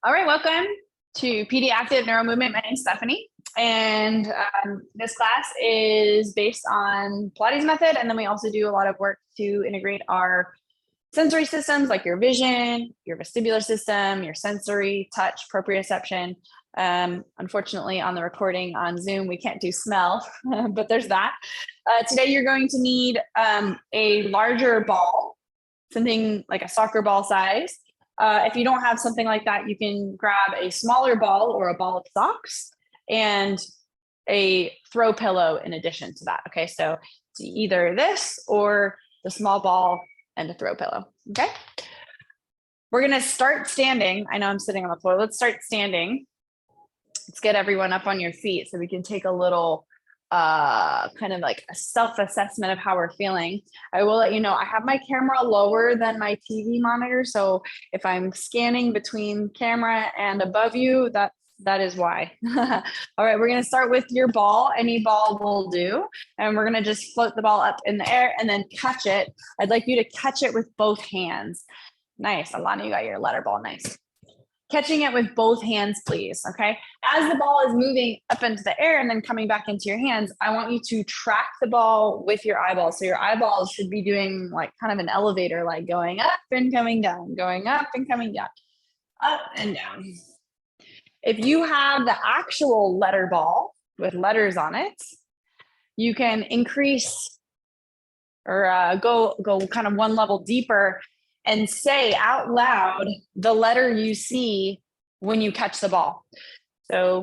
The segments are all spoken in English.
All right, welcome to PD Active Neuro-Movement. My name is Stephanie, and this class is based on Pilates method, and then we also do a lot of work to integrate our sensory systems like your vision, your vestibular system, your sensory, touch, proprioception. Unfortunately, on the recording on Zoom, we can't do smell, but there's that. Today, you're going to need a larger ball, something like a soccer ball size. If you don't have something like that, you can grab a smaller ball or a ball of socks and a throw pillow in addition to that. Okay, so it's either this or the small ball and a throw pillow. Okay, we're gonna start standing. I know I'm sitting on the floor. Let's start standing. Let's get everyone up on your feet so we can take a little kind of like a self-assessment of how we're feeling. I will let you know, I have my camera lower than my TV monitor. So if I'm scanning between camera and above you, that is why. All right, we're gonna start with your ball. Any ball will do. And we're gonna just float the ball up in the air and then catch it. I'd like you to catch it with both hands. Nice, Alana, you got your letter ball, nice. Catching it with both hands, please, okay? As the ball is moving up into the air and then coming back into your hands, I want you to track the ball with your eyeballs. So your eyeballs should be doing like kind of an elevator, like going up and coming down, going up and coming down, up and down. If you have the actual letter ball with letters on it, you can increase or go kind of one level deeper and say out loud the letter you see when you catch the ball. So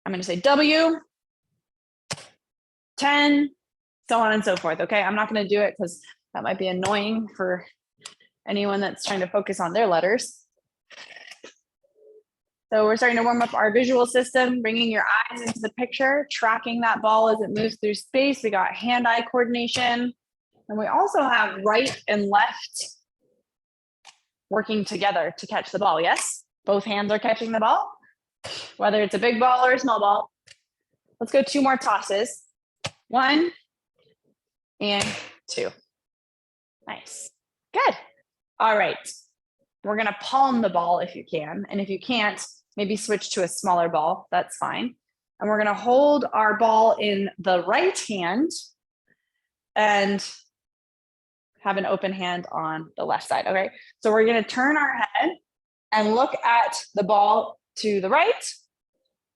I'm going to say W, 10, so on and so forth. Okay, I'm not going to do it because that might be annoying for anyone that's trying to focus on their letters. So we're starting to warm up our visual system, bringing your eyes into the picture, tracking that ball as it moves through space. We got hand-eye coordination. And we also have right and left working together to catch the ball. Yes, both hands are catching the ball, whether it's a big ball or a small ball. Let's go 2 more tosses. 1 and 2. Nice. Good. All right. We're going to palm the ball if you can. And if you can't, maybe switch to a smaller ball. That's fine. And we're going to hold our ball in the right hand and have an open hand on the left side. Okay, so we're going to turn our head and look at the ball to the right,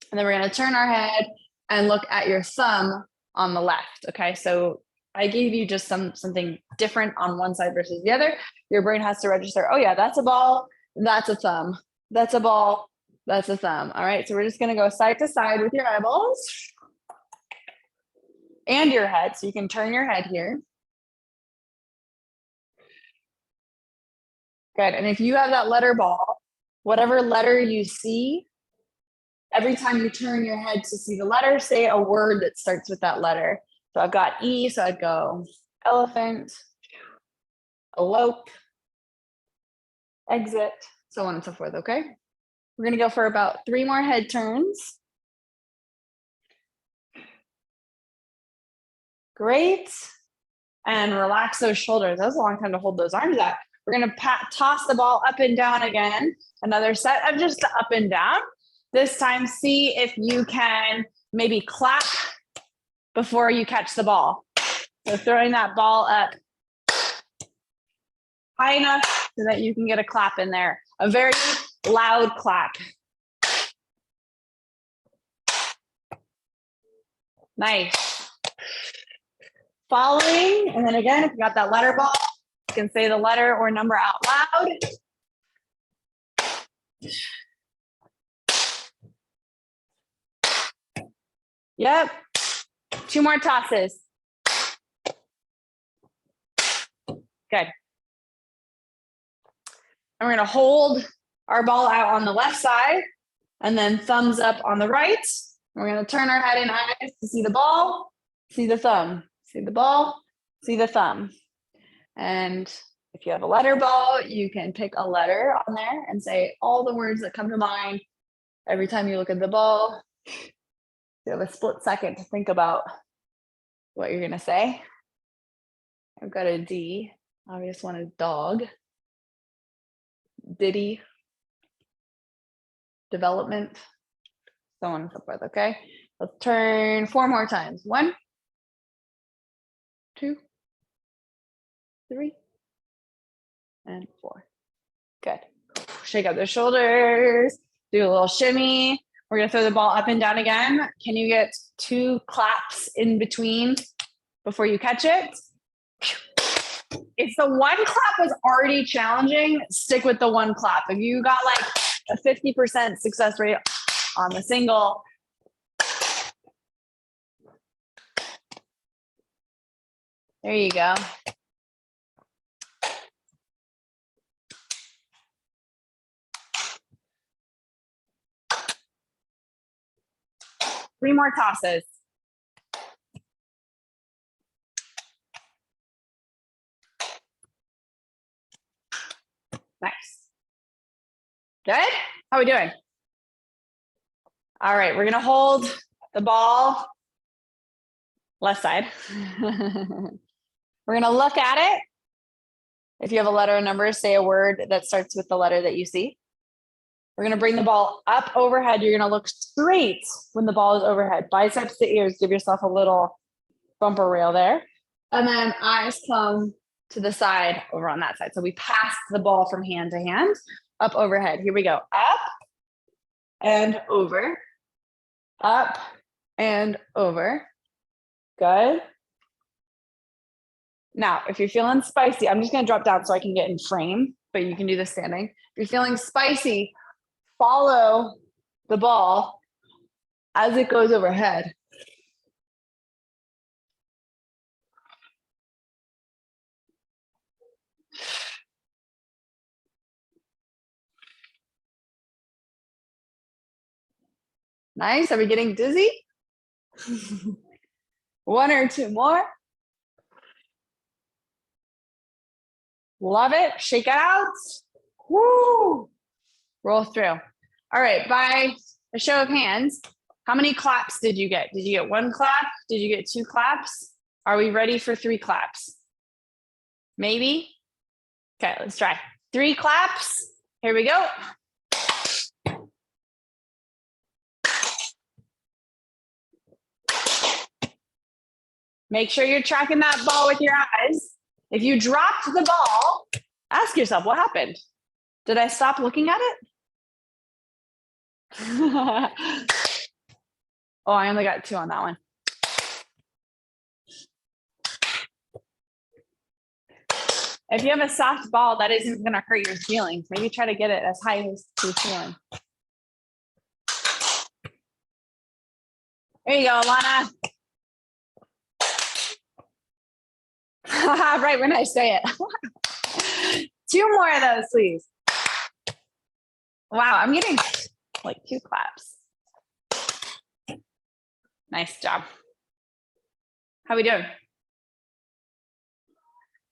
and then we're going to turn our head and look at your thumb on the left. Okay, so I gave you just something different on one side versus the other. Your brain has to register, oh yeah, that's a ball, that's a thumb, that's a ball, that's a thumb. All right, so we're just going to go side to side with your eyeballs and your head, so you can turn your head here. Good. And if you have that letter ball, whatever letter you see, every time you turn your head to see the letter, say a word that starts with that letter. So I've got E, so I'd go elephant, elope, exit, so on and so forth, okay? We're going to go for about 3 more head turns. Great. And relax those shoulders. That was a long time to hold those arms out. We're going to toss the ball up and down again. Another set of just up and down. This time, see if you can maybe clap before you catch the ball. So throwing that ball up high enough so that you can get a clap in there. A very loud clap. Nice. Following, and then again, if you got that letter ball, you can say the letter or number out loud. Yep. 2 more tosses. Good. And we're going to hold our ball out on the left side and then thumbs up on the right. We're going to turn our head and eyes to see the ball, see the thumb, see the ball, see the thumb. And if you have a letter ball, you can pick a letter on there and say all the words that come to mind every time you look at the ball. You have a split second to think about what you're going to say. I've got a D. Obvious one is dog. Diddy. development, so on and so forth, okay? Let's turn 4 more times. 1, 2, 3, and 4. Good. Shake out the shoulders, do a little shimmy. We're gonna throw the ball up and down again. Can you get 2 claps in between before you catch it? If the 1 clap was already challenging, stick with the 1 clap. If you got like a 50% success rate on the single, there you go. Three more tosses. Nice. Good? How are we doing? All right, we're gonna hold the ball left side. We're gonna look at it. If you have a letter or number, say a word that starts with the letter that you see. We're gonna bring the ball up overhead. You're gonna look straight when the ball is overhead. Biceps to ears, give yourself a little bumper rail there. And then eyes come to the side over on that side. So we pass the ball from hand to hand, up overhead. Here we go. Up and over, up and over. Good. Now, if you're feeling spicy, I'm just going to drop down so I can get in frame, but you can do this standing. If you're feeling spicy, follow the ball as it goes overhead. Nice. Are we getting dizzy? 1 or 2 more. Love it. Shake out. Woo. Roll through. All right. By a show of hands, how many claps did you get? Did you get 1 clap? Did you get 2 claps? Are we ready for 3 claps? Maybe? Okay, let's try. 3 claps. Here we go. Make sure you're tracking that ball with your eyes. If you dropped the ball, ask yourself, what happened? Did I stop looking at it? Oh, I only got 2 on that one. If you have a soft ball, that isn't going to hurt your feelings. Maybe try to get it as high as your feeling. There you go, Alana. Right when I say it. 2 more of those, please. Wow, I'm getting like 2 claps. Nice job. How we doing?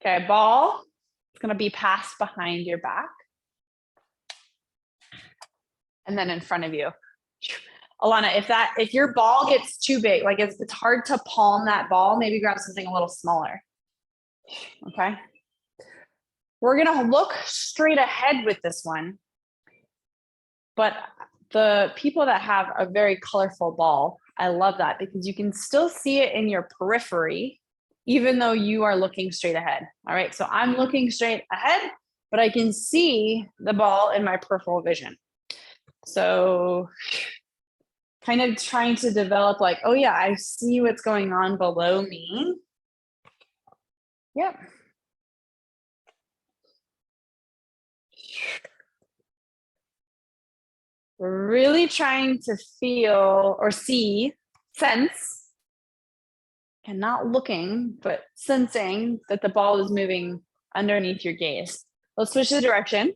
Okay, ball. It's going to be passed behind your back. And then in front of you. Alana, if your ball gets too big, like it's hard to palm that ball, maybe grab something a little smaller. Okay. We're going to look straight ahead with this one. But the people that have a very colorful ball, I love that because you can still see it in your periphery, even though you are looking straight ahead. All right. So I'm looking straight ahead, but I can see the ball in my peripheral vision. So kind of trying to develop like, oh yeah, I see what's going on below me. Yep. Really trying to feel or see, sense, and not looking, but sensing that the ball is moving underneath your gaze. Let's switch the direction.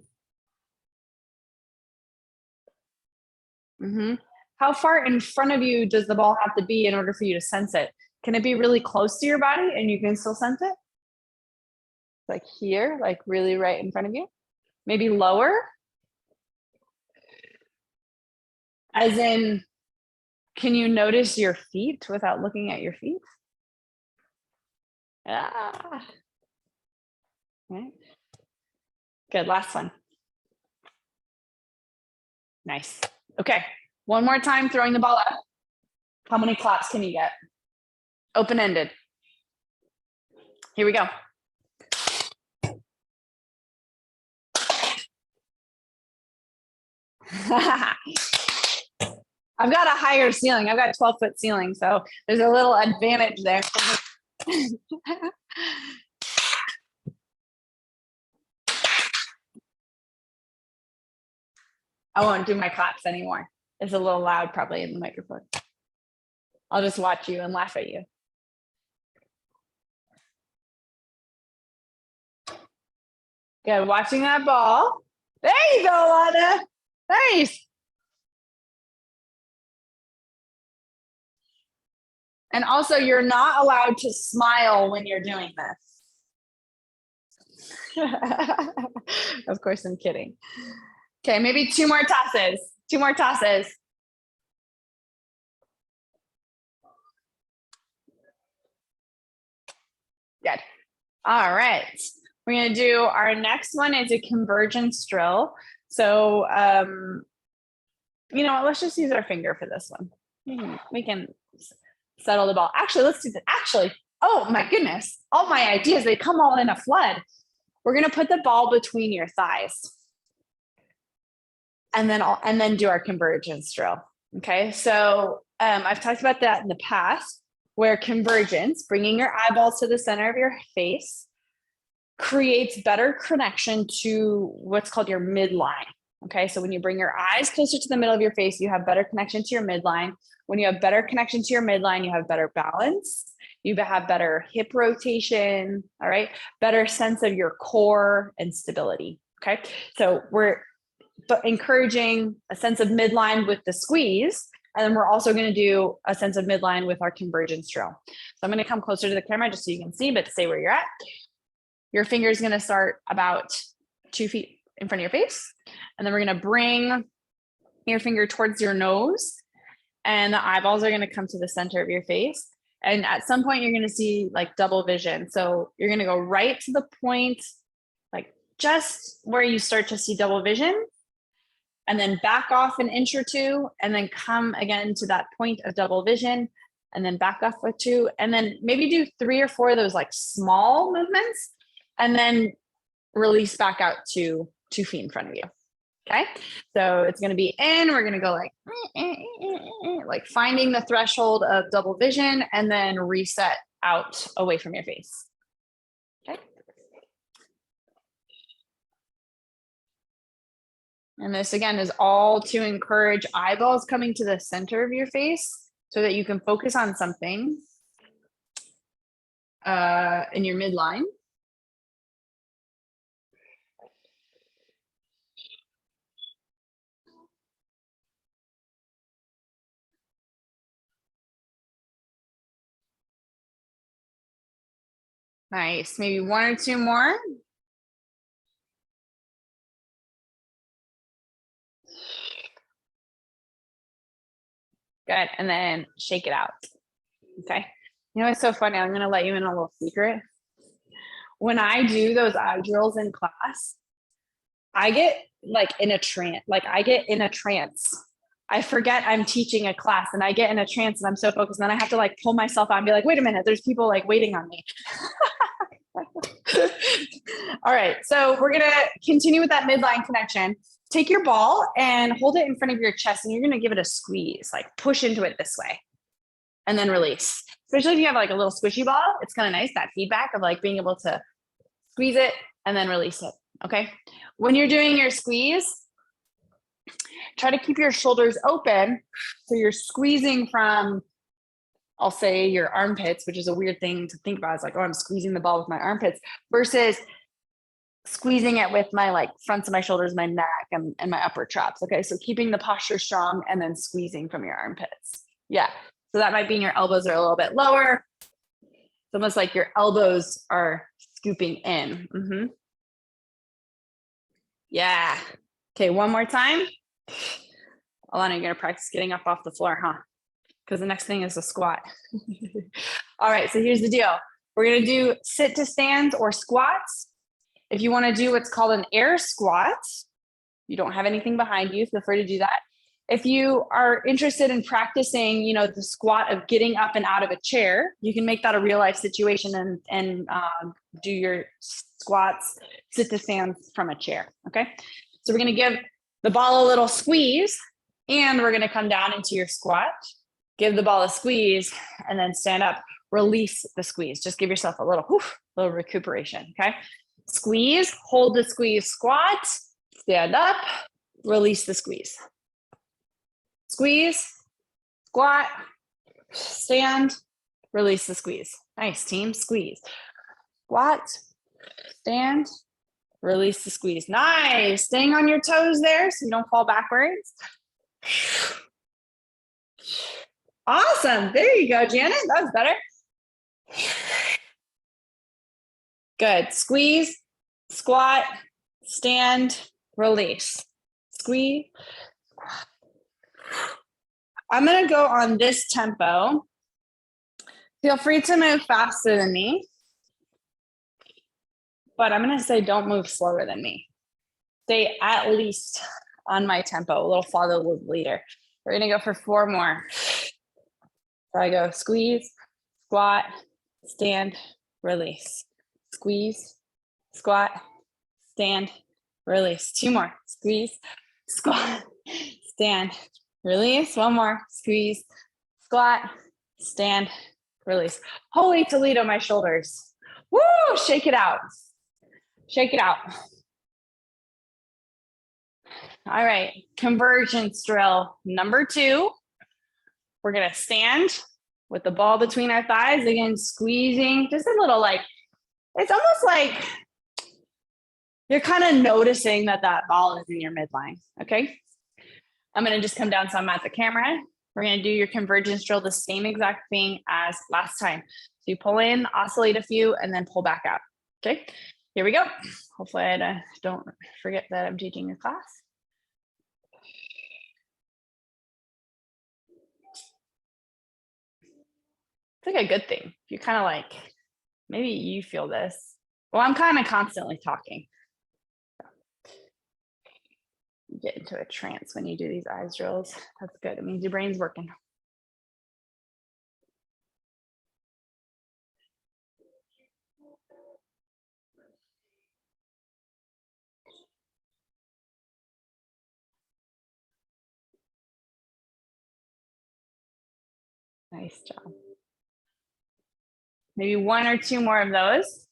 How far in front of you does the ball have to be in order for you to sense it? Can it be really close to your body and you can still sense it? Like here, like really right in front of you? Maybe lower? As in, can you notice your feet without looking at your feet? Ah. Okay. Good, last one. Nice. Okay, one more time, throwing the ball up. How many claps can you get? Open-ended. Here we go. I've got a higher ceiling. I've got 12-foot ceiling, so there's a little advantage there. I won't do my claps anymore. It's a little loud probably in the microphone. I'll just watch you and laugh at you. Good, watching that ball. There you go, Lana. Nice. And also, you're not allowed to smile when you're doing this. Of course, I'm kidding. Okay, maybe two more tosses. Two more tosses. Good. All right. We're going to do our next one is a convergence drill. So, you know what? Let's just use our finger for this one. We can settle the ball. Actually, let's do that. Actually, oh my goodness. All my ideas, they come all in a flood. We're going to put the ball between your thighs. And then do our convergence drill. Okay. So I've talked about that in the past, where convergence, bringing your eyeballs to the center of your face, creates better connection to what's called your midline. Okay. So when you bring your eyes closer to the middle of your face, you have better connection to your midline. When you have better connection to your midline, you have better balance. You have better hip rotation. All right. Better sense of your core and stability. Okay. So we're encouraging a sense of midline with the squeeze. And then we're also going to do a sense of midline with our convergence drill. So I'm going to come closer to the camera just so you can see, but stay where you're at. Your finger is going to start about 2 feet in front of your face. And then we're going to bring your finger towards your nose. And the eyeballs are going to come to the center of your face. And at some point, you're going to see like double vision. So you're going to go right to the point, like just where you start to see double vision. And then back off an inch or two, and then come again to that point of double vision, and then back off with 2, and then maybe do 3 or 4 of those like small movements, and then release back out to 2 feet in front of you. Okay. So it's going to be in, we're going to go like finding the threshold of double vision, and then reset out away from your face. Okay. And this again is all to encourage eyeballs coming to the center of your face so that you can focus on something in your midline. Nice. Maybe 1 or 2 more. Good. And then shake it out. Okay. You know, it's so funny. I'm going to let you in a little secret. When I do those eye drills in class, I get like in a trance. I forget I'm teaching a class and I get in a trance and I'm so focused. And then I have to like pull myself out and be like, wait a minute, there's people like waiting on me. All right. So we're going to continue with that midline connection. Take your ball and hold it in front of your chest, and you're going to give it a squeeze, like push into it this way and then release. Especially if you have like a little squishy ball, it's kind of nice, that feedback of like being able to squeeze it and then release it. Okay. When you're doing your squeeze, try to keep your shoulders open. So you're squeezing from, I'll say, your armpits, which is a weird thing to think about. It's like, oh, I'm squeezing the ball with my armpits, versus squeezing it with my like fronts of my shoulders, my neck, and my upper traps. Okay. So keeping the posture strong and then squeezing from your armpits. Yeah. So that might mean your elbows are a little bit lower. It's almost like your elbows are scooping in. Mm-hmm. Yeah. Okay. One more time. Alana, you're going to practice getting up off the floor, huh? Because the next thing is a squat. All right. So here's the deal. We're going to do sit to stands or squats. If you want to do what's called an air squat, you don't have anything behind you, feel free to do that. If you are interested in practicing, you know, the squat of getting up and out of a chair, you can make that a real life situation and do your squats, sit to stands from a chair. Okay. So we're going to give the ball a little squeeze and we're going to come down into your squat, give the ball a squeeze and then stand up, release the squeeze. Just give yourself a little recuperation. Okay. Squeeze, hold the squeeze, squat, stand up, release the squeeze. Squeeze, squat, stand, release the squeeze. Nice, team. Squeeze, squat, stand, release the squeeze. Nice. Staying on your toes there so you don't fall backwards. Awesome. There you go, Janet. That was better. Good. Squeeze, squat, stand, release. Squeeze. I'm going to go on this tempo. Feel free to move faster than me, but I'm going to say don't move slower than me. Stay at least on my tempo, a little follow the leader. We're going to go for 4 more. So I go squeeze, squat, stand, release. Squeeze, squat, stand, release. 2 more. Squeeze, squat, stand, release. 1 more. Squeeze, squat, stand, release. Holy Toledo, my shoulders. Woo! Shake it out. Shake it out. All right. Convergence drill number 2. We're going to stand with the ball between our thighs. Again, squeezing. Just a little like, it's almost like you're kind of noticing that that ball is in your midline. Okay. I'm going to just come down so I'm at the camera. We're going to do your convergence drill, the same exact thing as last time. So you pull in, oscillate a few, and then pull back out. Okay, here we go. Hopefully I don't forget that I'm teaching a class. It's like a good thing. You kind of like, maybe you feel this. Well, I'm kind of constantly talking. You get into a trance when you do these eyes drills. That's good. It means your brain's working. Nice job. Maybe 1 or 2 more of those.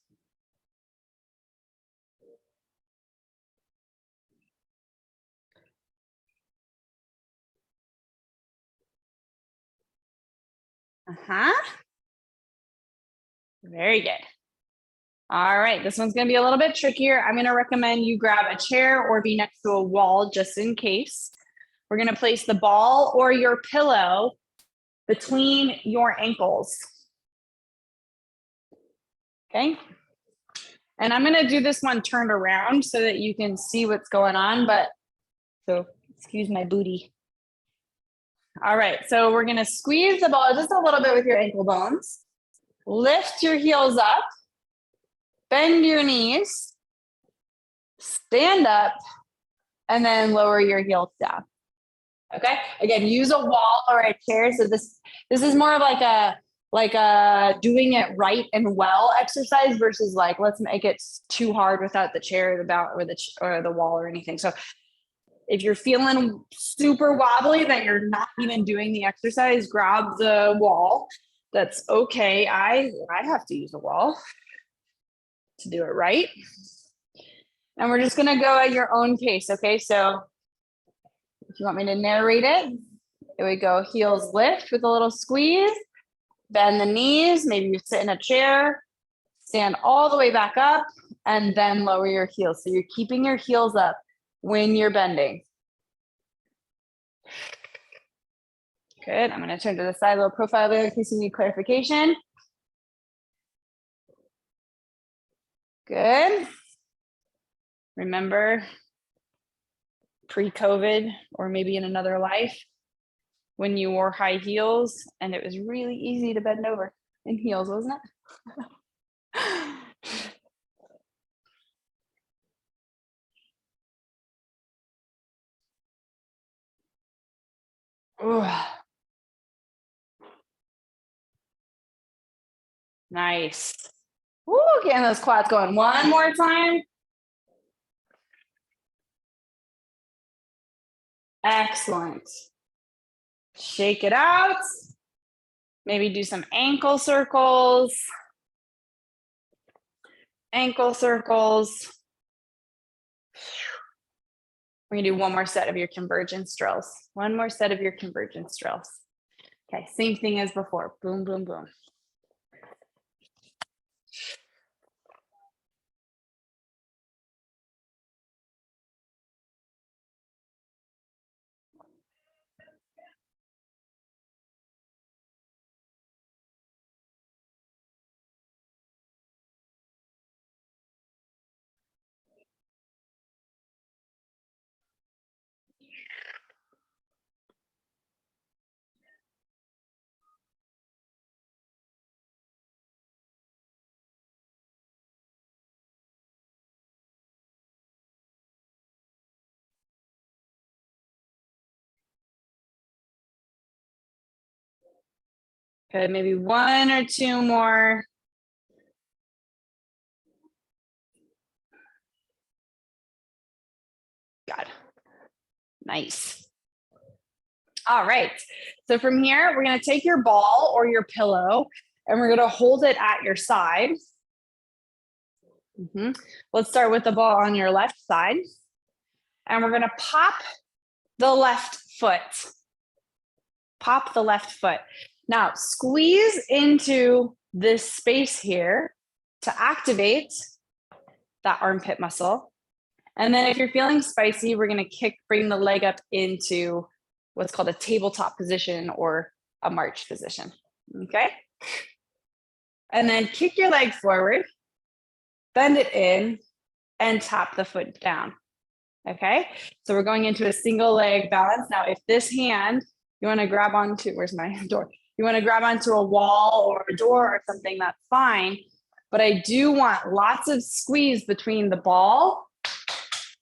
Very good. All right, this one's gonna be a little bit trickier. I'm gonna recommend you grab a chair or be next to a wall just in case. We're gonna place the ball or your pillow between your ankles. Okay. And I'm gonna do this one turned around so that you can see what's going on, but so excuse my booty. All right, so we're gonna squeeze the ball just a little bit with your ankle bones. Lift your heels up, bend your knees, stand up, and then lower your heels down. Okay, again, use a wall or a chair. So this is more of like a doing it right and well exercise versus like let's make it too hard without the chair or the wall or anything. So if you're feeling super wobbly that you're not even doing the exercise, grab the wall. That's okay. I have to use a wall to do it right. And we're just gonna go at your own pace. Okay, so if you want me to narrate it, here we go. Heels lift with a little squeeze, bend the knees, maybe you sit in a chair, stand all the way back up, and then lower your heels. So you're keeping your heels up when you're bending. Good, I'm gonna turn to the side, little profile there in case you need clarification. Good. Remember pre-COVID or maybe in another life when you wore high heels and it was really easy to bend over in heels, wasn't it? Ooh. Nice. Ooh, getting those quads going. One more time. Excellent. Shake it out. Maybe do some ankle circles. Ankle circles. We're gonna do one more set of your convergence drills. One more set of your convergence drills. Okay, same thing as before. Boom, boom, boom. Good, maybe one or two more. Good. Nice. All right. So from here, we're going to take your ball or your pillow and we're going to hold it at your side. Let's start with the ball on your left side. And we're going to pop the left foot. Pop the left foot. Now squeeze into this space here to activate that armpit muscle. And then if you're feeling spicy, we're going to bring the leg up into what's called a tabletop position or a march position. Okay. And then kick your leg forward, bend it in, and tap the foot down. Okay. So we're going into a single leg balance. Now, if this hand, you want to grab onto, where's my door? You want to grab onto a wall or a door or something, that's fine. But I do want lots of squeeze between the ball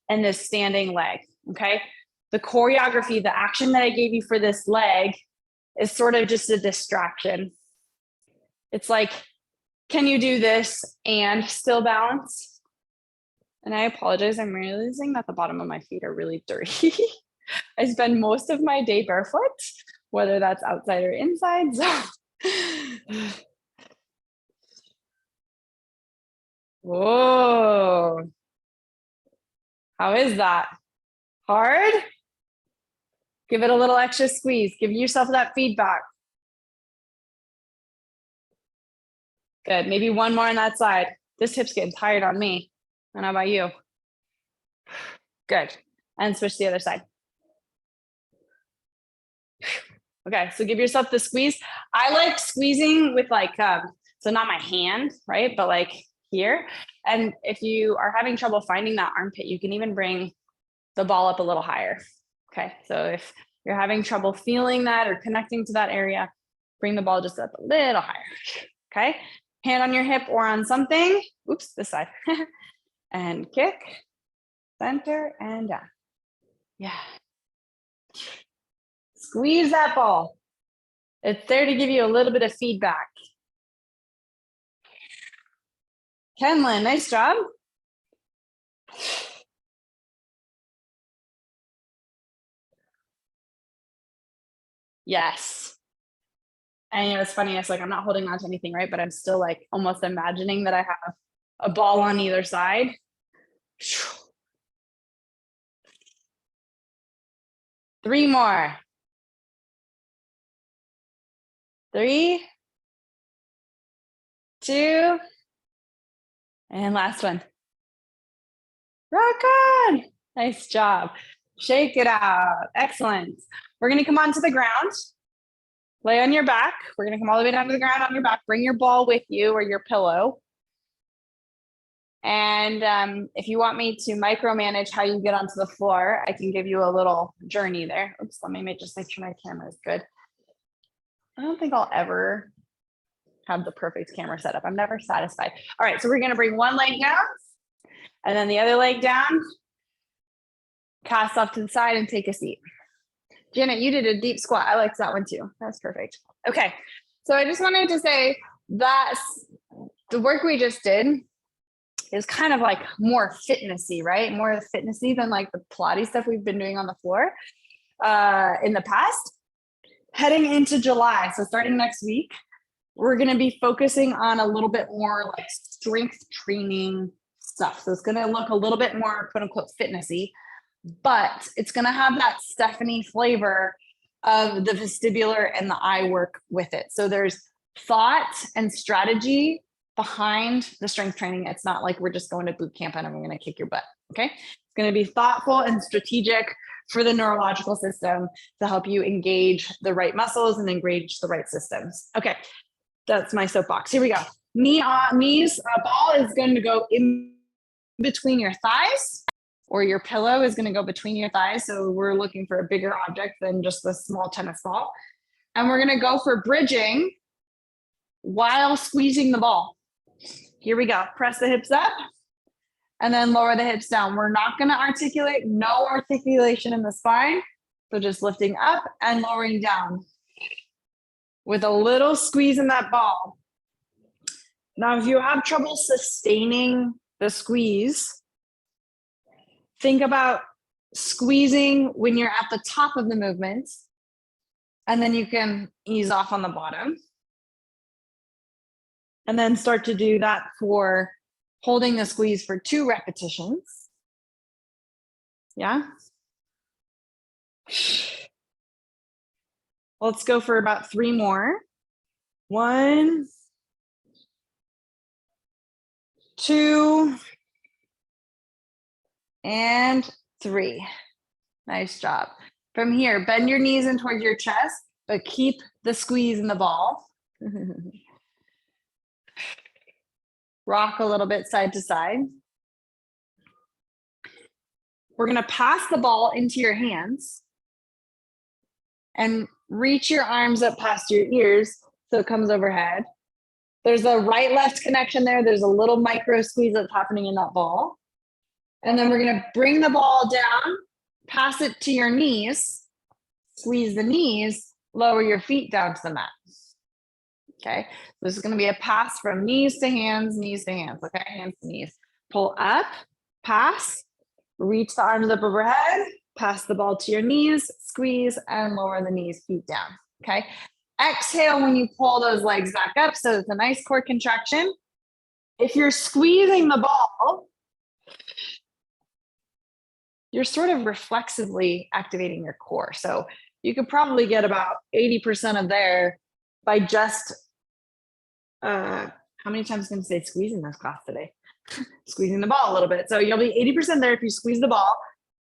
and this standing leg. Okay. The choreography, the action that I gave you for this leg is sort of just a distraction. It's like, can you do this and still balance? And I apologize, I'm realizing that the bottom of my feet are really dirty. I spend most of my day barefoot, whether that's outside or inside. So. Whoa. How is that? Hard? Give it a little extra squeeze. Give yourself that feedback. Good. Maybe one more on that side. This hip's getting tired on me. I don't know about you. Good. And switch to the other side. Okay, so give yourself the squeeze. I like squeezing with like, so not my hand, right? But like here. And if you are having trouble finding that armpit, you can even bring the ball up a little higher. Okay, so if you're having trouble feeling that or connecting to that area, bring the ball just up a little higher. Okay, hand on your hip or on something. Oops, this side. And kick, center, and down. Yeah. Squeeze that ball. It's there to give you a little bit of feedback. Kenlyn, nice job. Yes. And you know, it's funny, it's like I'm not holding on to anything, right? But I'm still like almost imagining that I have a ball on either side. Three more. 3, 2, and last one. Rock on. Nice job. Shake it out. Excellent. We're going to come onto the ground. Lay on your back. We're going to come all the way down to the ground on your back. Bring your ball with you or your pillow. And if you want me to micromanage how you get onto the floor, I can give you a little journey there. Oops, let me just make sure my camera is good. I don't think I'll ever have the perfect camera setup. I'm never satisfied. All right, so we're going to bring one leg down and then the other leg down. Cast off to the side and take a seat. Janet, you did a deep squat. I liked that one too. That's perfect. Okay. So I just wanted to say that the work we just did is kind of like more fitnessy, right? More fitnessy than like the Pilates stuff we've been doing on the floor in the past. Heading into July, so starting next week, we're going to be focusing on a little bit more like strength training stuff. So it's going to look a little bit more quote unquote fitnessy, but it's going to have that Stephanie flavor of the vestibular and the eye work with it. So there's thought and strategy behind the strength training. It's not like we're just going to boot camp and I'm going to kick your butt. Okay. It's going to be thoughtful and strategic for the neurological system to help you engage the right muscles and engage the right systems. Okay. That's my soapbox. Here we go. Knees, ball is going to go in between your thighs, or your pillow is going to go between your thighs. So we're looking for a bigger object than just the small tennis ball. And we're going to go for bridging while squeezing the ball. Here we go. Press the hips up and then lower the hips down. We're not going to articulate, no articulation in the spine. So just lifting up and lowering down with a little squeeze in that ball. Now, if you have trouble sustaining the squeeze, think about squeezing when you're at the top of the movement, and then you can ease off on the bottom. And then start to do that for holding the squeeze for 2 repetitions. Yeah. Let's go for about 3 more. 1, 2, and 3. Nice job. From here, bend your knees in towards your chest, but keep the squeeze in the ball. Rock a little bit side to side. We're going to pass the ball into your hands and reach your arms up past your ears so it comes overhead. There's a right-left connection there. There's a little micro squeeze that's happening in that ball. And then we're going to bring the ball down, pass it to your knees, squeeze the knees, lower your feet down to the mat. Okay, this is going to be a pass from knees to hands, okay, hands to knees. Pull up, pass, reach the arms up overhead, pass the ball to your knees, squeeze, and lower the knees, feet down, okay? Exhale when you pull those legs back up, so it's a nice core contraction. If you're squeezing the ball, you're sort of reflexively activating your core. So you could probably get about 80% of there by just how many times can I say squeezing this class today? Squeezing the ball a little bit. So you'll be 80% there if you squeeze the ball.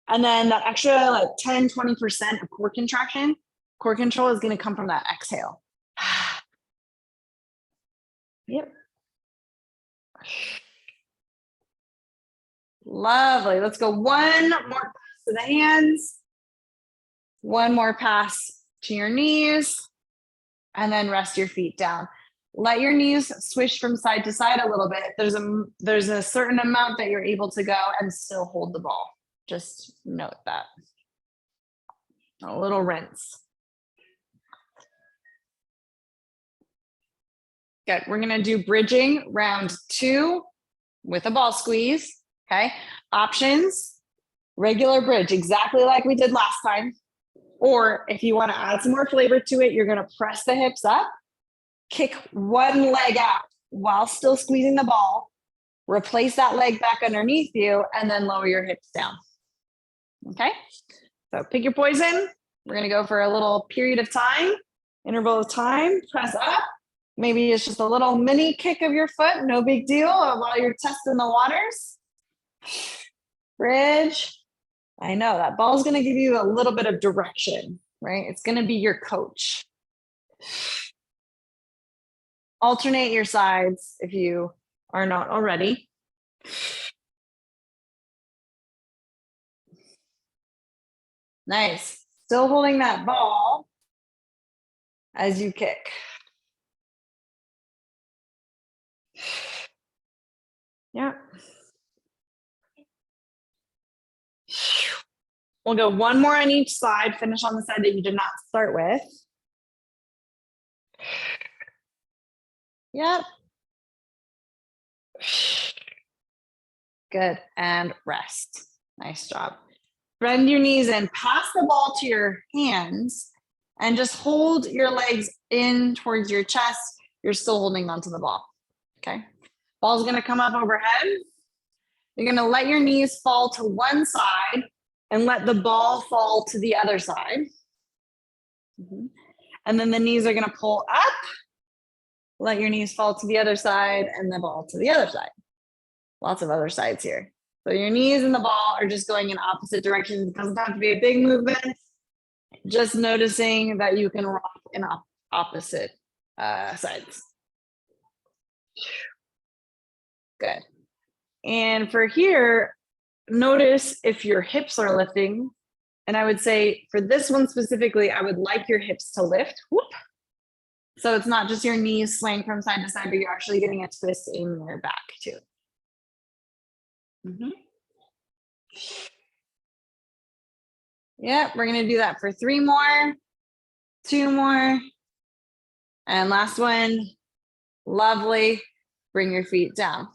And then that extra like 10, 20% of core contraction, core control is going to come from that exhale. Yep. Lovely. Let's go 1 more pass to the hands. 1 more pass to your knees. And then rest your feet down. Let your knees swish from side to side a little bit. There's a certain amount that you're able to go and still hold the ball. Just note that. A little rinse. Good. We're going to do bridging round 2 with a ball squeeze. Okay. Options, regular bridge, exactly like we did last time. Or if you want to add some more flavor to it, you're going to press the hips up, kick one leg out while still squeezing the ball, replace that leg back underneath you, and then lower your hips down. Okay, so pick your poison. We're going to go for a little period of time, interval of time, press up. Maybe it's just a little mini kick of your foot, no big deal, while you're testing the waters. Bridge. I know that ball is going to give you a little bit of direction, right? It's going to be your coach. Alternate your sides if you are not already. Nice. Still holding that ball as you kick. Yeah. We'll go one more on each side, finish on the side that you did not start with. Yep. Good, and rest. Nice job. Bend your knees in, pass the ball to your hands, and just hold your legs in towards your chest. You're still holding onto the ball, okay? Ball's gonna come up overhead. You're gonna let your knees fall to one side and let the ball fall to the other side. And then the knees are gonna pull up, let your knees fall to the other side and the ball to the other side. Lots of other sides here. So your knees and the ball are just going in opposite directions. It doesn't have to be a big movement. Just noticing that you can rock in opposite sides. Good. And for here, notice if your hips are lifting. And I would say for this one specifically, I would like your hips to lift. Whoop. So it's not just your knees swaying from side to side, but you're actually getting a twist in your back too. Yeah, we're gonna do that for 3 more, 2 more, and last one. Lovely. Bring your feet down.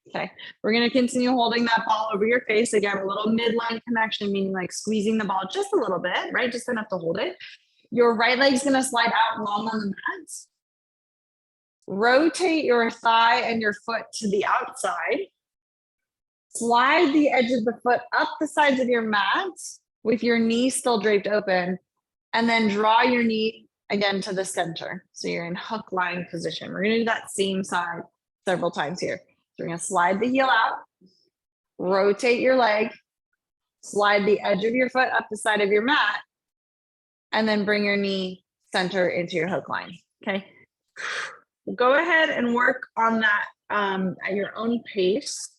Okay, we're gonna continue holding that ball over your face. Again, a little midline connection, meaning like squeezing the ball just a little bit, right? Just enough to hold it. Your right leg's gonna slide out long on the mat. Rotate your thigh and your foot to the outside. Slide the edge of the foot up the sides of your mat with your knee still draped open, and then draw your knee again to the center. So you're in hook line position. We're gonna do that same side several times here. So we're gonna slide the heel out, rotate your leg, slide the edge of your foot up the side of your mat, and then bring your knee center into your hook line, okay? Go ahead and work on that at your own pace.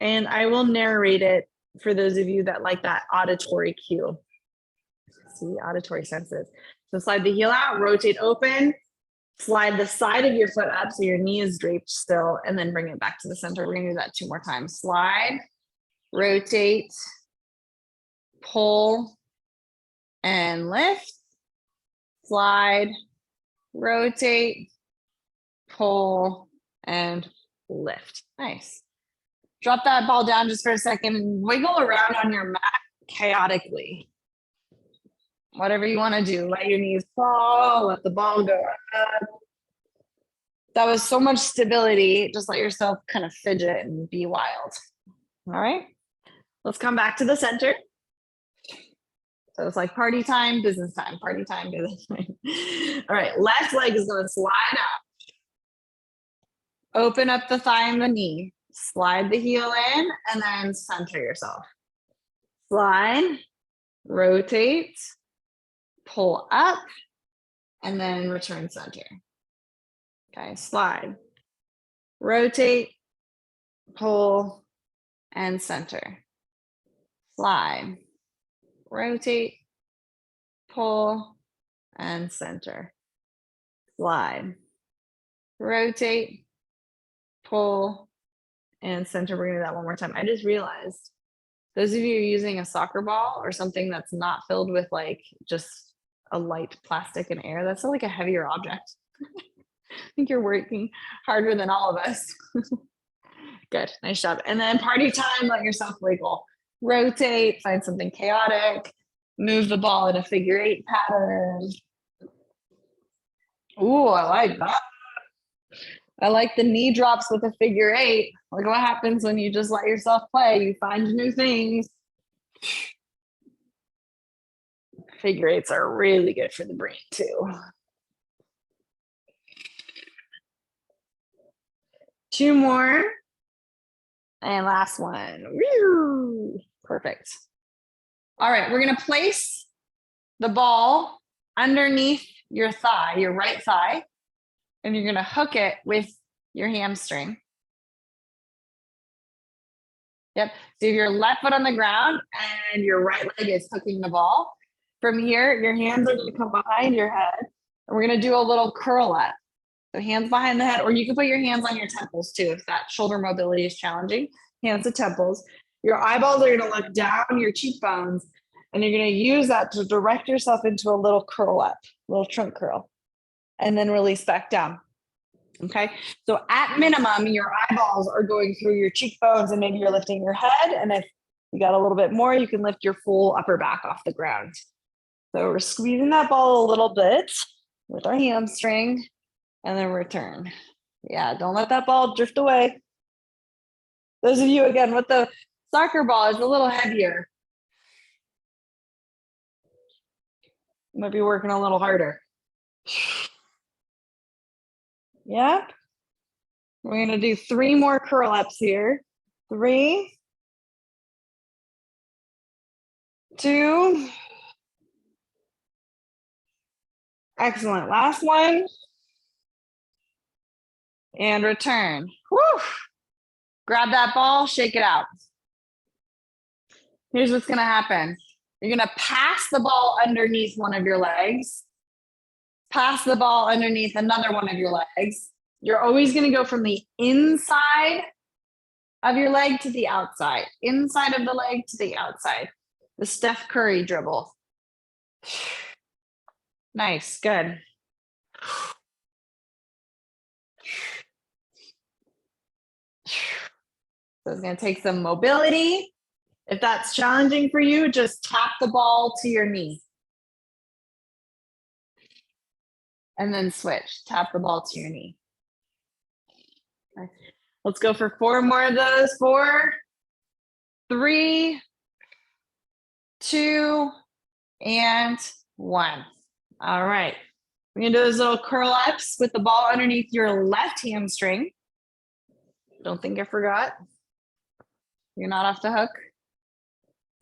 And I will narrate it for those of you that like that auditory cue. See, auditory senses. So slide the heel out, rotate open, slide the side of your foot up so your knee is draped still, and then bring it back to the center. We're gonna do that 2 more times. Slide, rotate, pull, and lift. Slide, rotate, pull, and lift. Nice. Drop that ball down just for a second and wiggle around on your mat chaotically. Whatever you want to do, let your knees fall, let the ball go up. That was so much stability. Just let yourself kind of fidget and be wild. All right, let's come back to the center. So it's like party time, business time, party time, business time. All right, left leg is going to slide out. Open up the thigh and the knee. Slide the heel in and then center yourself. Slide, rotate, pull up, and then return center. Okay, slide, rotate, pull, and center. Slide, rotate, pull, and center. Slide, rotate, pull, and center. We're gonna do that one more time. I just realized those of you using a soccer ball or something that's not filled with like just a light plastic and air, that's like a heavier object. I think you're working harder than all of us. Good, nice job. And then party time, let yourself wiggle. Rotate, find something chaotic, move the ball in a figure 8 pattern. Ooh, I like that. I like the knee drops with a figure 8. Like what happens when you just let yourself play? You find new things. Figure 8s are really good for the brain too. 2 more. And last one. Woo! Perfect. All right, we're gonna place the ball underneath your thigh, your right thigh, and you're gonna hook it with your hamstring. Yep, so you have your left foot on the ground and your right leg is hooking the ball. From here, your hands are gonna come behind your head, and we're gonna do a little curl up. So hands behind the head, or you can put your hands on your temples too if that shoulder mobility is challenging. Hands to temples. Your eyeballs are going to look down your cheekbones, and you're going to use that to direct yourself into a little curl up, little trunk curl, and then release back down. Okay, so at minimum, your eyeballs are going through your cheekbones, and maybe you're lifting your head. And if you got a little bit more, you can lift your full upper back off the ground. So we're squeezing that ball a little bit with our hamstring, and then return. Yeah, don't let that ball drift away. Those of you, again, with the soccer ball, is a little heavier. You might be working a little harder. Yep. We're going to do 3 more curl ups here. 3, 2. Excellent. Last one. And return. Woo! Grab that ball, shake it out. Here's what's going to happen. You're going to pass the ball underneath one of your legs. Pass the ball underneath another one of your legs. You're always going to go from the inside of your leg to the outside. Inside of the leg to the outside. The Steph Curry dribble. Nice, good. So it's going to take some mobility. If that's challenging for you, just tap the ball to your knee. And then switch. Tap the ball to your knee. Okay. Let's go for 4 more of those. 4, 3, 2, and 1. All right. We're going to do those little curl ups with the ball underneath your left hamstring. Don't think I forgot. You're not off the hook.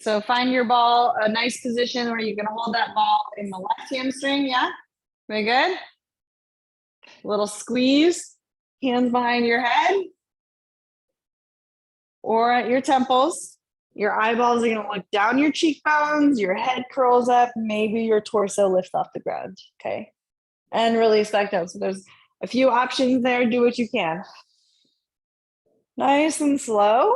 So find your ball, a nice position where you can hold that ball in the left hamstring. Yeah, very good. Little squeeze, hands behind your head or at your temples. Your eyeballs are going to look down your cheekbones, your head curls up, maybe your torso lifts off the ground. Okay. And release back down. So there's a few options there. Do what you can. Nice and slow.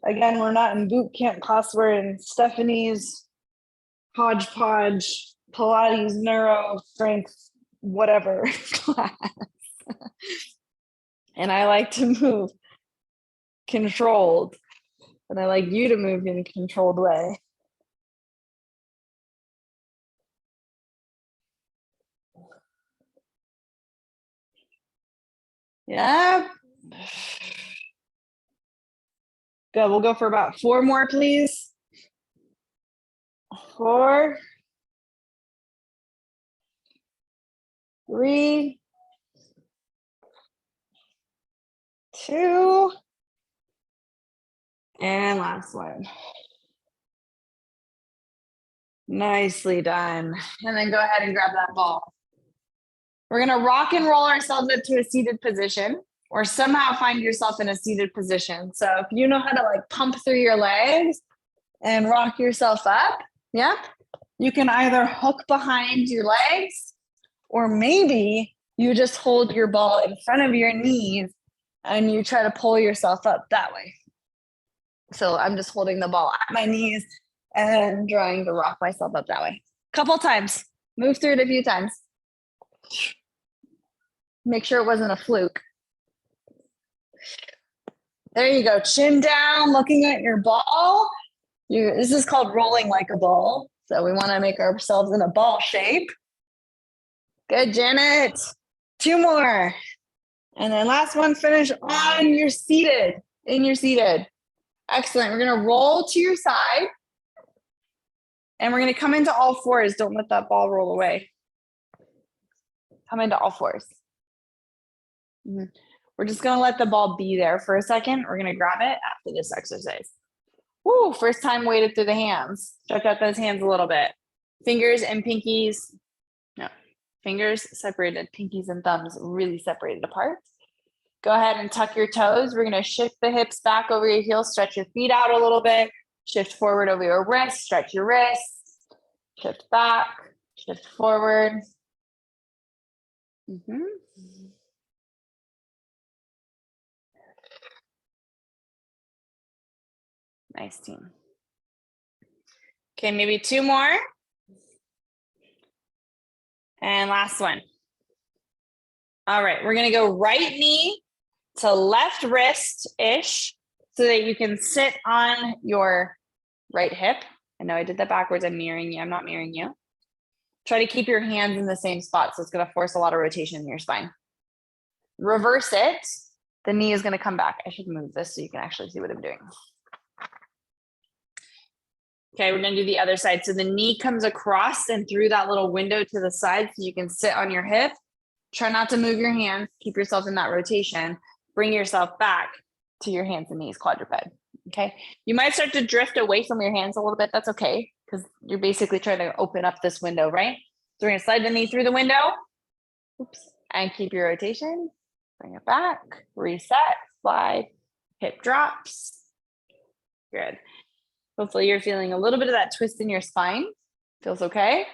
Again, we're not in boot camp class. We're in Stephanie's hodgepodge, Pilates, neuro, strength, whatever class. And I like to move controlled. And I like you to move in a controlled way. Yeah. Good. We'll go for about 4 more, please. 4, 3, 2, and last one. Nicely done. And then go ahead and grab that ball. We're going to rock and roll ourselves into a seated position, or somehow find yourself in a seated position. So if you know how to like pump through your legs and rock yourself up, yeah, you can either hook behind your legs, or maybe you just hold your ball in front of your knees and you try to pull yourself up that way. So I'm just holding the ball at my knees and trying to rock myself up that way. Couple times. Move through it a few times. Make sure it wasn't a fluke. There you go. Chin down, looking at your ball. This is called rolling like a ball. So we want to make ourselves in a ball shape. Good, Janet. 2 more. And then last one, finish on your seated, in your seated. Excellent. We're going to roll to your side. And we're going to come into all 4s. Don't let that ball roll away. Come into all 4s. We're just going to let the ball be there for a second. We're going to grab it after this exercise. Woo, first time weighted through the hands. Stretch out those hands a little bit. Fingers and pinkies. No, fingers separated. Pinkies and thumbs really separated apart. Go ahead and tuck your toes. We're going to shift the hips back over your heels. Stretch your feet out a little bit. Shift forward over your wrist. Stretch your wrists. Shift back. Shift forward. Nice team. Okay, maybe 2 more. And last one. All right, we're gonna go right knee to left wrist-ish so that you can sit on your right hip. I know I did that backwards. I'm mirroring you. I'm not mirroring you. Try to keep your hands in the same spot, so it's gonna force a lot of rotation in your spine. Reverse it. The knee is gonna come back. I should move this so you can actually see what I'm doing. Okay, we're gonna do the other side. So the knee comes across and through that little window to the side so you can sit on your hip. Try not to move your hands. Keep yourself in that rotation. Bring yourself back to your hands and knees, quadruped. Okay, you might start to drift away from your hands a little bit. That's okay, because you're basically trying to open up this window, right? So we're gonna slide the knee through the window. Oops, and keep your rotation. Bring it back, reset, slide, hip drops. Good. Hopefully you're feeling a little bit of that twist in your spine. Feels okay?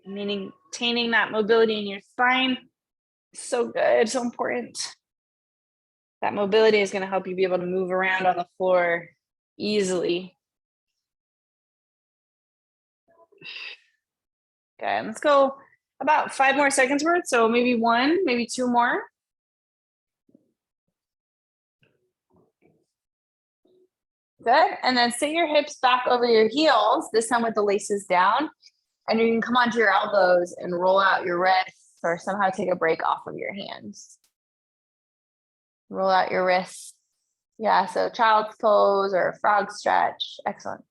Maintaining that mobility in your spine. So good, so important. That mobility is going to help you be able to move around on the floor easily. Okay, let's go about 5 more seconds worth. So maybe 1, maybe 2 more. Good, and then sit your hips back over your heels, this time with the laces down. And you can come onto your elbows and roll out your wrists or somehow take a break off of your hands. Roll out your wrists. Yeah, so child's pose or frog stretch. Excellent.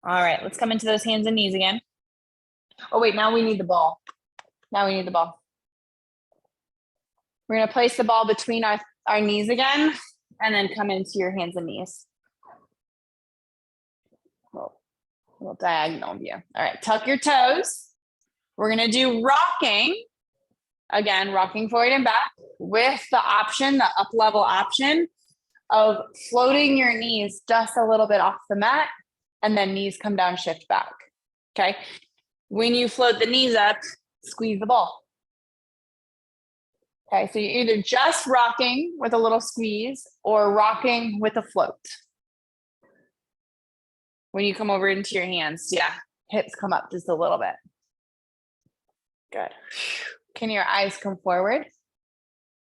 All right, let's come into those hands and knees again. Oh, wait, now we need the ball. Now we need the ball. We're going to place the ball between our knees again and then come into your hands and knees. Little diagonal view. All right, tuck your toes. We're going to do rocking. Again, rocking forward and back with the option, the up level option of floating your knees just a little bit off the mat and then knees come down, shift back. Okay. When you float the knees up, squeeze the ball. Okay. So you're either just rocking with a little squeeze or rocking with a float. When you come over into your hands, yeah, hips come up just a little bit. Good. Can your eyes come forward?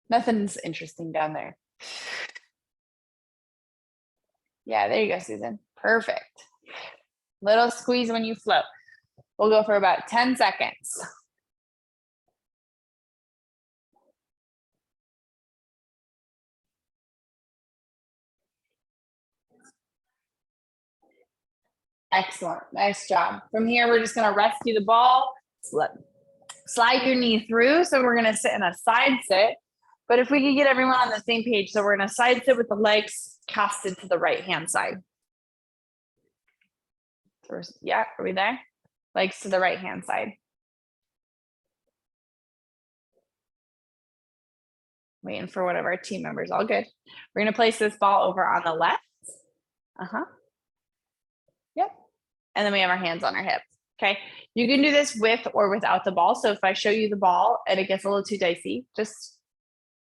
Nothing's interesting down there. Yeah, there you go, Susan. Perfect. Little squeeze when you float. We'll go for about 10 seconds. Excellent. Nice job. From here, we're just going to rescue the ball. Slide your knee through. So we're going to sit in a side sit. But if we could get everyone on the same page, so we're going to side sit with the legs casted to the right hand side. Yeah, are we there? Legs to the right hand side. Waiting for one of our team members. All good. We're going to place this ball over on the left. Yep. And then we have our hands on our hips. Okay. You can do this with or without the ball. So if I show you the ball and it gets a little too dicey, just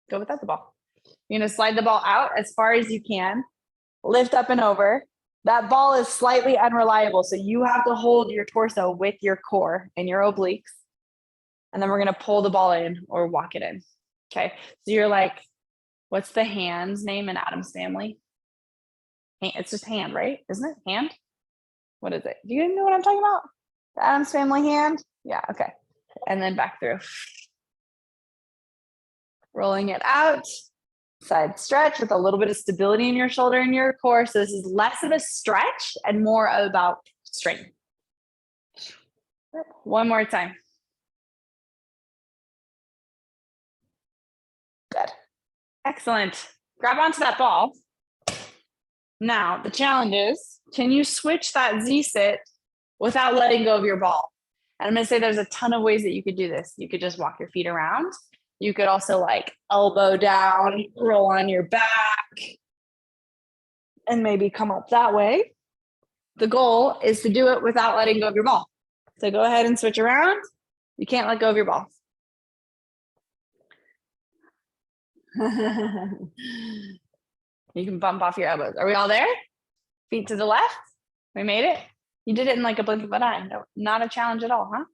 go without the ball. You're going to slide the ball out as far as you can, lift up and over. That ball is slightly unreliable. So you have to hold your torso with your core and your obliques. And then we're going to pull the ball in or walk it in. Okay. So you're like, what's the hand's name in Addams Family? It's just hand, right? Isn't it? Hand? What is it? Do you know what I'm talking about? The Addams Family hand? Yeah. Okay. And then back through. Rolling it out. Side stretch with a little bit of stability in your shoulder and your core. So this is less of a stretch and more about strength. One more time. Good. Excellent. Grab onto that ball. Now, the challenge is, can you switch that Z-sit without letting go of your ball? And I'm going to say there's a ton of ways that you could do this. You could just walk your feet around. You could also like elbow down, roll on your back, and maybe come up that way. The goal is to do it without letting go of your ball. So go ahead and switch around. You can't let go of your ball. You can bump off your elbows. Are we all there? Feet to the left. We made it. You did it in like a blink of an eye. No, not a challenge at all, huh?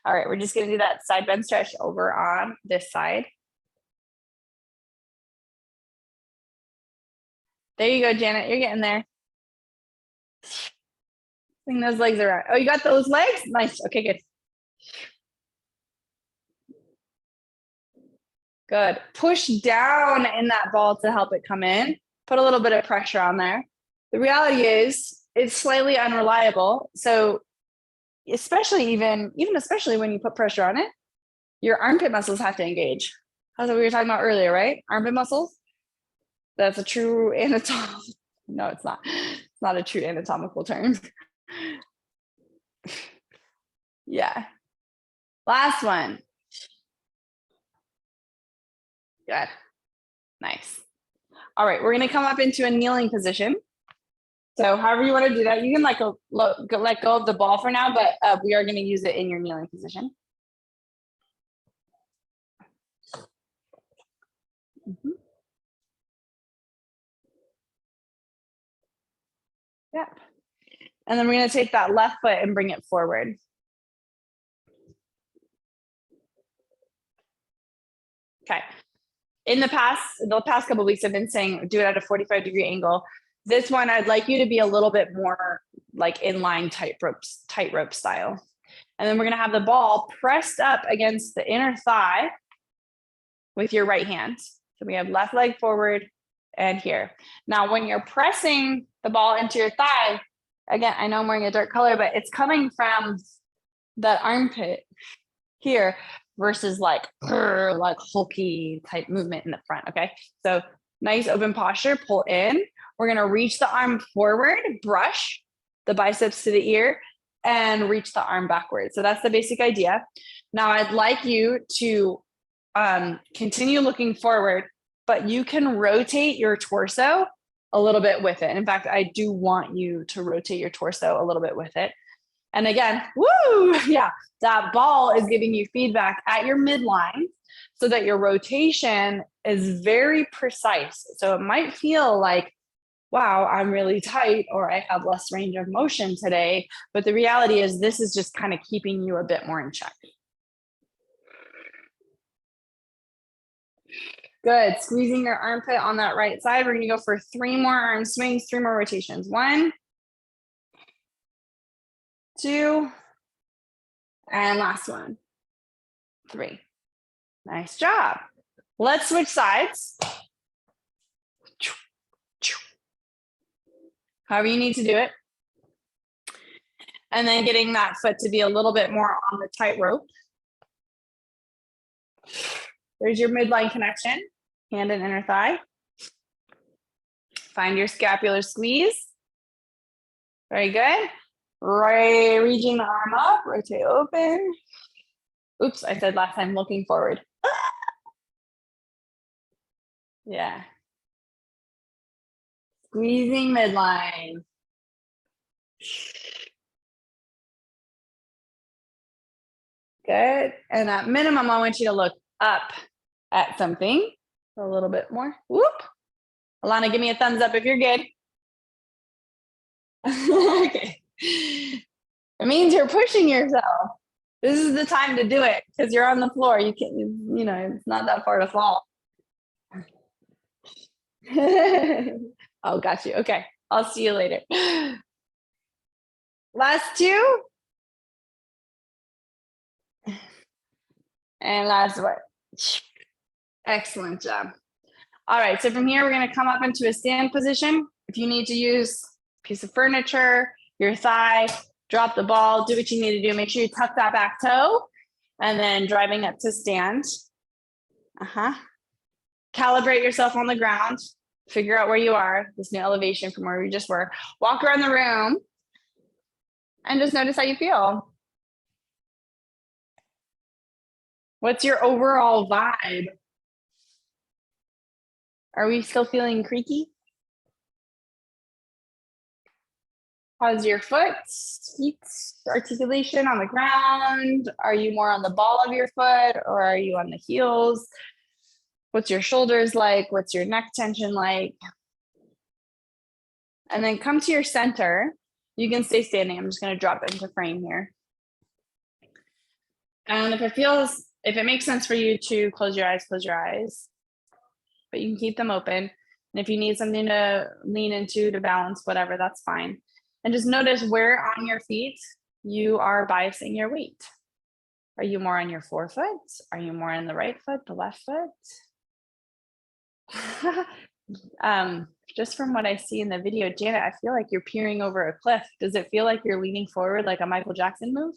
All right, we're just gonna do that side bend stretch over on this side. There you go, Janet. You're getting there. Swing those legs around. Oh, you got those legs? Nice. Okay, good. Good. Push down in that ball to help it come in. Put a little bit of pressure on there. The reality is it's slightly unreliable. So especially especially when you put pressure on it, your armpit muscles have to engage. That's what we were talking about earlier, right? Armpit muscles. That's a true anatomical. No, it's not. It's not a true anatomical term. Yeah. Last one. Good. Nice. All right, we're going to come up into a kneeling position. So however you want to do that, you can let go of the ball for now, but we are going to use it in your kneeling position. Yep. And then we're going to take that left foot and bring it forward. Okay. In the past couple of weeks, I've been saying do it at a 45-degree angle. This one, I'd like you to be a little bit more like inline tightrope style. And then we're going to have the ball pressed up against the inner thigh with your right hand. So we have left leg forward and here. Now, when you're pressing the ball into your thigh, again, I know I'm wearing a dark color, but it's coming from that armpit here versus like hulky type movement in the front. Okay. So nice open posture, pull in. We're going to reach the arm forward, brush the biceps to the ear, and reach the arm backwards. So that's the basic idea. Now I'd like you to continue looking forward, but you can rotate your torso a little bit with it. In fact, I do want you to rotate your torso a little bit with it. And again, woo, yeah, that ball is giving you feedback at your midline so that your rotation is very precise. So it might feel like, wow, I'm really tight or I have less range of motion today. But the reality is this is just kind of keeping you a bit more in check. Good. Squeezing your armpit on that right side. We're going to go for 3 more arm swings, 3 more rotations. 1, 2, and last one. 3. Nice job. Let's switch sides. However you need to do it. And then getting that foot to be a little bit more on the tightrope. There's your midline connection, hand and inner thigh. Find your scapular squeeze. Very good. Right, reaching the arm up, rotate open. Oops, I said last time looking forward. Yeah. Squeezing midline. Good. And at minimum, I want you to look up at something a little bit more. Whoop. Alana, give me a thumbs up if you're good. Okay. It means you're pushing yourself. This is the time to do it because you're on the floor. You can't, you know, it's not that far to fall. Oh, got you. Okay. I'll see you later. Last 2. And last one. Excellent job. All right. So from here, we're going to come up into a stand position. If you need to use a piece of furniture, your thigh, drop the ball, do what you need to do. Make sure you tuck that back toe and then driving up to stand. Calibrate yourself on the ground. Figure out where you are, this new elevation from where we just were. Walk around the room and just notice how you feel. What's your overall vibe? Are we still feeling creaky? How's your feet articulation on the ground? Are you more on the ball of your foot or are you on the heels? What's your shoulders like? What's your neck tension like? And then come to your center. You can stay standing. I'm just going to drop into frame here. And if it makes sense for you to close your eyes, but you can keep them open. And if you need something to lean into to balance, whatever, that's fine. And just notice where on your feet you are biasing your weight. Are you more on your forefoot? Are you more on the right foot, the left foot? Just from what I see in the video, Janet, I feel like you're peering over a cliff. Does it feel like you're leaning forward like a Michael Jackson move?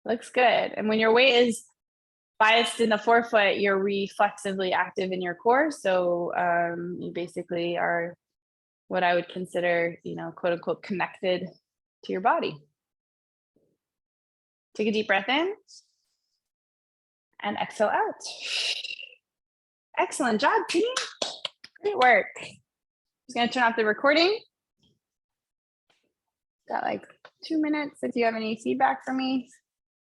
Looks good. And when your weight is biased in the forefoot, you're reflexively active in your core. So you basically are what I would consider, quote unquote, connected to your body. Take a deep breath in and exhale out. Excellent job, team. Great work. Just gonna turn off the recording. Got like 2 minutes if you have any feedback for me.